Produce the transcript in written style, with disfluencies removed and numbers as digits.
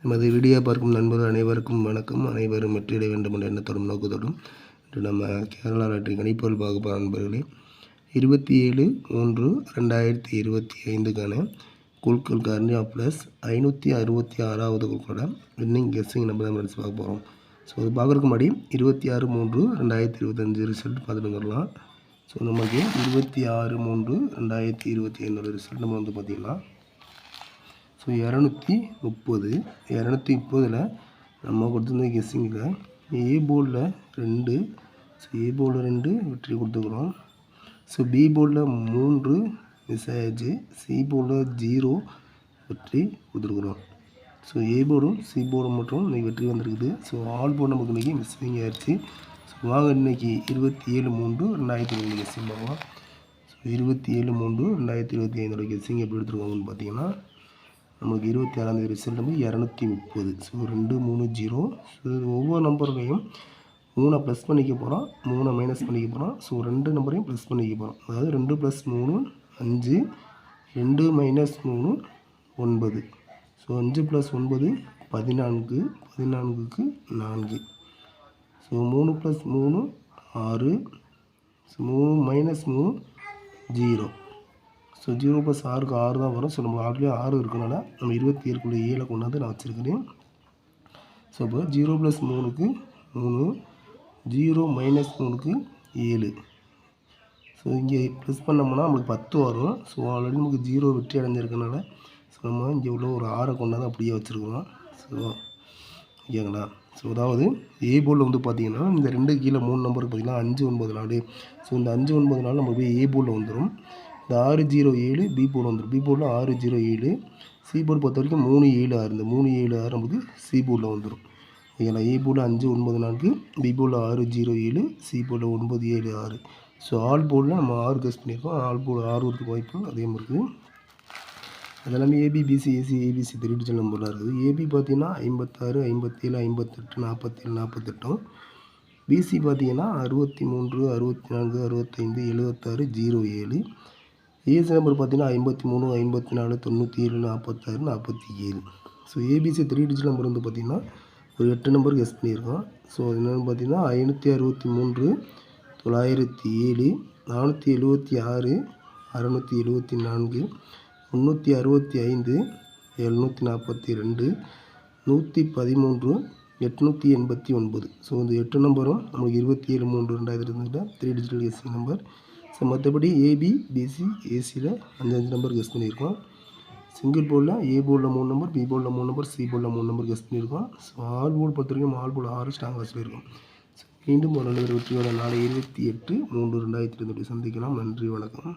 நமது வீடியோ பார்க்கும் நண்பர்கள் அனைவருக்கும் வணக்கம். அனைவரும் வெற்றியிட வேண்டும் என்ற எண்ணத்தோடும் நோக்கத்தோடும் இன்று நம்ம கேரளா லாட்டரி கணிப்பொருள் பார்க்க போகிற நண்பர்களே 27/3/2025க்கான குழுக்கள் கார்னியா ப்ளஸ் 566வது குழுக்களோட வின்னிங் கெஸ்ஸிங் நம்பர் தான் பார்க்க போகிறோம். ஸோ அது பார்க்குறதுக்கு முன்னாடி 26/3/2025 ரிசல்ட் பார்த்துட்டு வந்துடலாம். ஸோ நமக்கு 26/3/2025 ரிசல்ட் நம்ம வந்து பார்த்திங்கன்னா ஸோ 230 நம்ம கொடுத்துருந்த கெஸ்ஸிங்கில் ஏ போர்டில் 2, ஸோ ஏ போர்டில் 2 வெற்றி கொடுத்துக்கிறோம். ஸோ பி போர்டில் 3 மிஸ் ஆயிடுச்சு, சி போர்டில் 0 வெற்றி கொடுத்துருக்குறோம். ஸோ ஏ போர்டும் சி போர்டும் மட்டும் இன்றைக்கி வெற்றி வந்திருக்குது. ஸோ ஆல் போர்டு நமக்கு இன்றைக்கி மிஸ்ஸிங் ஆயிடுச்சு. ஸோ வாங்க இன்றைக்கி 27/3/2025 கெஸ்ஸிங் பார்க்கலாம். ஸோ 27/3/2025 கெஸ்ஸிங் எப்படி எடுத்துருக்காங்கன்னு பார்த்தீங்கன்னா நமக்கு 26ஆம் தேதி ரிசல்ட் வந்து 230. ஸோ 230. ஸோ ஒவ்வொரு நம்பர்லையும் 3 ப்ளஸ் பண்ணிக்க போகிறோம், 3 மைனஸ் பண்ணிக்க போகிறோம். ஸோ 2 நம்பரையும் ப்ளஸ் பண்ணிக்க போகிறோம். அதாவது 2 + 3 5, 2 - 3 9. ஸோ 5 + 9 14, 14க்கு 4. So 3 + 3 6, so 3 - 3 0. ஸோ 0 + 6க்கு 6 தான் வரும். ஸோ நம்ம ஆல்ரெடி 6 இருக்கனால நம்ம 27க்குள்ளே 7 கொண்டாந்து நான் வச்சுருக்கிறேன். ஸோ இப்போ 0 + 3க்கு 3, 0 - 3க்கு 7. ஸோ இங்கே ப்ளஸ் பண்ணோம்னா நமக்கு 10 வரும். ஸோ ஆல்ரெடி நமக்கு 0 வெற்றி அடைஞ்சிருக்கனால ஸோ நம்ம இங்கே உள்ள ஒரு 6 கொண்டாந்து அப்படியே வச்சுருக்கிறோம். ஸோ ஓகேங்களா. ஸோ அதாவது ஏ போர்டில் வந்து பார்த்திங்கன்னா இந்த 2 கீழே 3 நம்பருக்கு பார்த்திங்கன்னா 5 9 4. ஸோ இந்த 5 9 4 நம்ம போய் ஏ போர்டில் வந்துடும். இந்த 6 0 7 பி போர்டு வந்துடும். பி போர்டில் 6 0 7. சி போர்டு பொறுத்த வரைக்கும் 3 7 6. இந்த 3 7 6 நமக்கு சி போர்டில் வந்துடும். ஓகேங்களா. ஏ போர்டில் 5 9 4, பி போர்டில் 6 0 7, சி போர்டில் 9 7 6. ஸோ ஆல் போர்டில் நம்ம 6 கெஸ் பண்ணியிருக்கோம். ஆல் போர்டு 6 வரதுக்கு வாய்ப்பு அதே மாதிரி இருக்குது. அதெல்லாமே AB PC AC ABC 3 digital நம்பர்லாம் இருக்குது. ஏபி பார்த்தீங்கன்னா 56 57 58 47 48. பிசி பார்த்தீங்கன்னா 63 64 65 76 07. ஏசி நம்பர் பார்த்தீங்கன்னா 53 54 97 46 47. ஸோ ஏபிசி 3 டிஜிட்டல் நம்பர் வந்து பார்த்திங்கன்னா ஒரு 8 நம்பர் கெஸ் பண்ணியிருக்கோம். ஸோ என்னென்னு பார்த்தீங்கன்னா 563 907 476 674 365 742 113 889. ஸோ இந்த 8 நம்பரும் நமக்கு 27/3/2025 3 டிஜிட்டல் கெஸ்ஸிங் நம்பர். ஸோ மற்றபடி ஏபி பிசி ஏசியில் 5 நம்பர் கெஸ் பண்ணியிருக்கோம். சிங்கிள் போர்டில் ஏ போர்டில் 3 நம்பர், பி போர்டில் 3 நம்பர், சி போர்டில் 3 நம்பர் கெஸ் பண்ணியிருக்கோம். ஸோ ஆல் போர்டு பொறுத்த வரைக்கும் ஆல் போர்டு 6 ஸ்ட்ராங்காக சொல்லியிருக்கோம். ஸோ மீண்டும் ஒரு நல்ல வெற்றியோட நாளை 28/3/2025 சந்திக்கலாம். நன்றி, வணக்கம்.